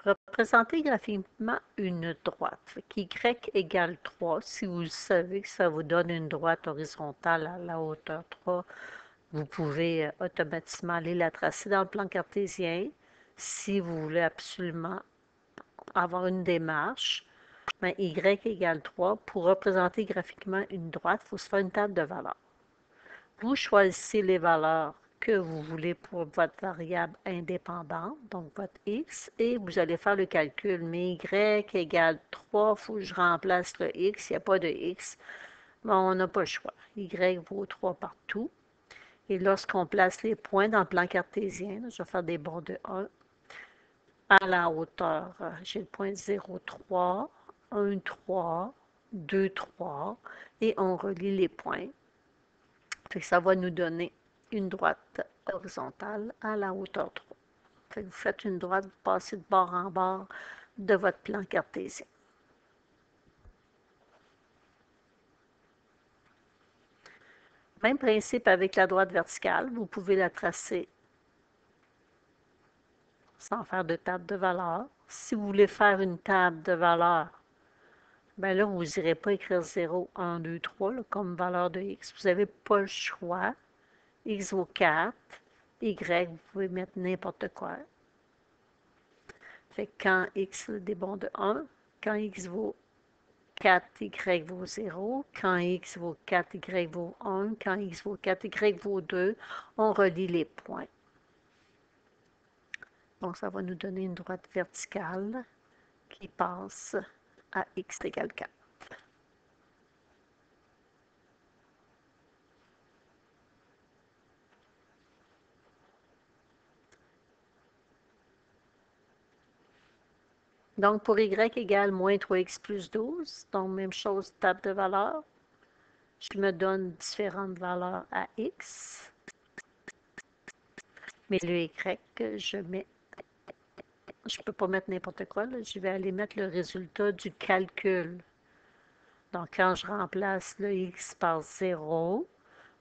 Représentez graphiquement une droite. Y égale 3. Si vous savez que ça vous donne une droite horizontale à la hauteur 3, vous pouvez automatiquement aller la tracer dans le plan cartésien. Si vous voulez absolument avoir une démarche, y égale 3. Pour représenter graphiquement une droite, il faut se faire une table de valeurs. Vous choisissez les valeurs que vous voulez pour votre variable indépendante, donc votre x, et vous allez faire le calcul. Mais y égale 3, il faut que je remplace le x, il n'y a pas de x. Bon, on n'a pas le choix. Y vaut 3 partout. Et lorsqu'on place les points dans le plan cartésien, je vais faire des bonds de 1 à la hauteur. J'ai le point 0, 3, 1, 3, 2, 3, et on relie les points. Fait que ça va nous donner une droite horizontale à la hauteur 3. Fait que vous faites une droite, vous passez de bord en bord de votre plan cartésien. Même principe avec la droite verticale, vous pouvez la tracer sans faire de table de valeur. Si vous voulez faire une table de valeur, bien là, vous n'irez pas écrire 0, 1, 2, 3 là, comme valeur de x. Vous n'avez pas le choix. X vaut 4, y, vous pouvez mettre n'importe quoi. Fait que quand x des bonds de 1, quand x vaut 4, y vaut 0, quand x vaut 4, y vaut 1, quand x vaut 4, y vaut 2, on relie les points. Donc, ça va nous donner une droite verticale qui passe à x égale 4. Donc, pour y égale moins 3x plus 12, donc même chose, table de valeur. Je me donne différentes valeurs à x. Mais le y, je ne peux pas mettre n'importe quoi, là. Je vais aller mettre le résultat du calcul. Donc, quand je remplace le x par 0,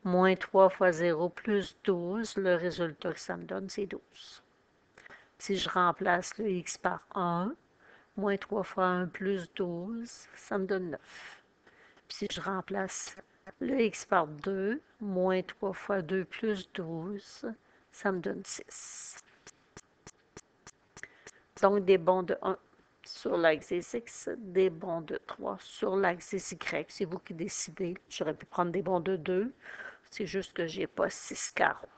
moins 3 fois 0 plus 12, le résultat que ça me donne, c'est 12. Si je remplace le x par 1, moins 3 fois 1 plus 12, ça me donne 9. Puis si je remplace le x par 2, moins 3 fois 2 plus 12, ça me donne 6. Donc, des bonds de 1 sur l'axe des x, des bonds de 3 sur l'axe des y. C'est vous qui décidez. J'aurais pu prendre des bonds de 2. C'est juste que je n'ai pas 6 carreaux.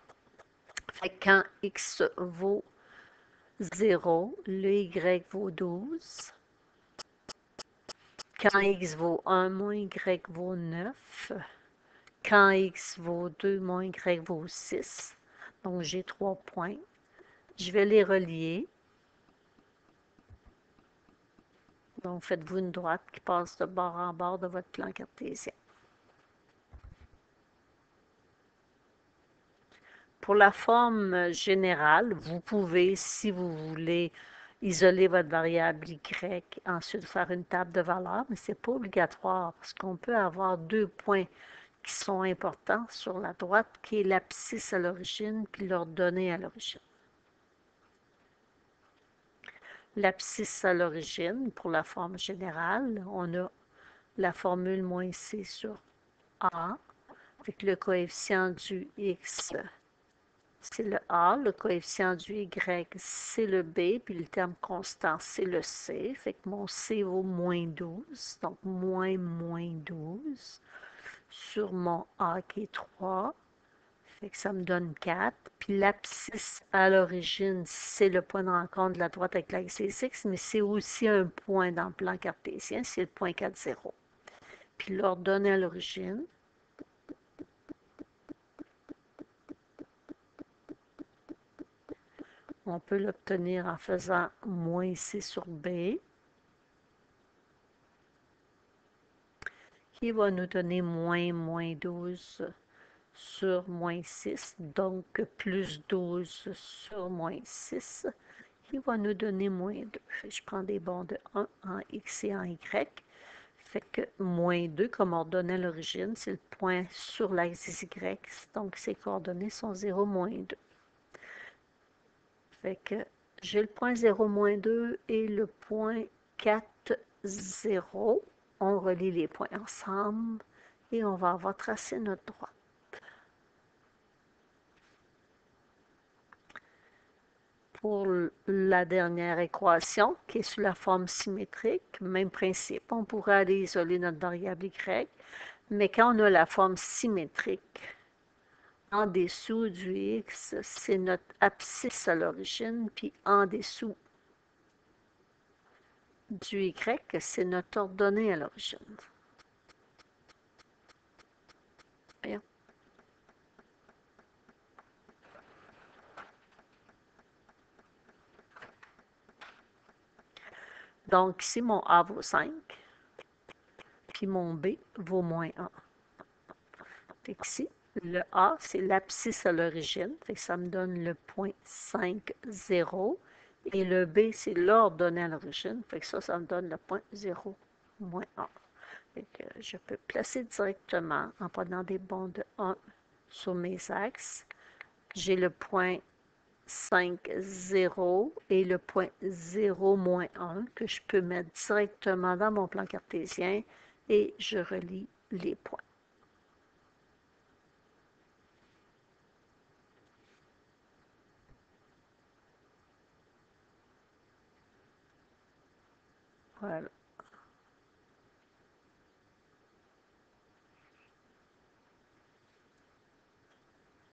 Fait que quand x vaut 0, le y vaut 12. Quand x vaut 1, mon y vaut 9. Quand x vaut 2, mon y vaut 6. Donc, j'ai 3 points. Je vais les relier. Donc, faites-vous une droite qui passe de bord en bord de votre plan cartésien. Pour la forme générale, vous pouvez, si vous voulez, isoler votre variable y, ensuite faire une table de valeurs, mais ce n'est pas obligatoire parce qu'on peut avoir 2 points qui sont importants sur la droite, qui est l'abscisse à l'origine puis l'ordonnée à l'origine. L'abscisse à l'origine, pour la forme générale, on a la formule moins c sur a, avec le coefficient du x, c'est le a, le coefficient du y, c'est le b, puis le terme constant, c'est le c, fait que mon c vaut moins 12, donc moins 12, sur mon a qui est 3, fait que ça me donne 4. Puis l'abscisse à l'origine, c'est le point de rencontre de la droite avec l'axe des x, mais c'est aussi un point dans le plan cartésien, c'est le point 4, 0. Puis l'ordonnée à l'origine, on peut l'obtenir en faisant moins c sur b, qui va nous donner moins 12 sur moins 6, donc plus 12 sur moins 6, qui va nous donner moins 2. Je prends des bonds de 1 en x et en y. Fait que moins 2, comme ordonnée à l'origine, c'est le point sur l'axe des y, donc ces coordonnées sont 0, moins 2. Fait que j'ai le point 0, moins 2 et le point 4, 0. On relie les points ensemble et on va avoir tracé notre droite. Pour la dernière équation, qui est sous la forme symétrique, même principe, on pourrait aller isoler notre variable y, mais quand on a la forme symétrique, en dessous du x, c'est notre abscisse à l'origine, puis en dessous du y, c'est notre ordonnée à l'origine. Voyons. Donc ici, mon a vaut 5, puis mon b vaut moins 1. Fait ici, le a, c'est l'abscisse à l'origine, ça me donne le point 5, 0. Et le b, c'est l'ordonnée à l'origine, fait que ça me donne le point 0, moins 1. Fait que je peux placer directement en prenant des bonds de 1 sur mes axes. J'ai le point 5, 0 et le point 0, moins 1 que je peux mettre directement dans mon plan cartésien et je relie les points. Voilà.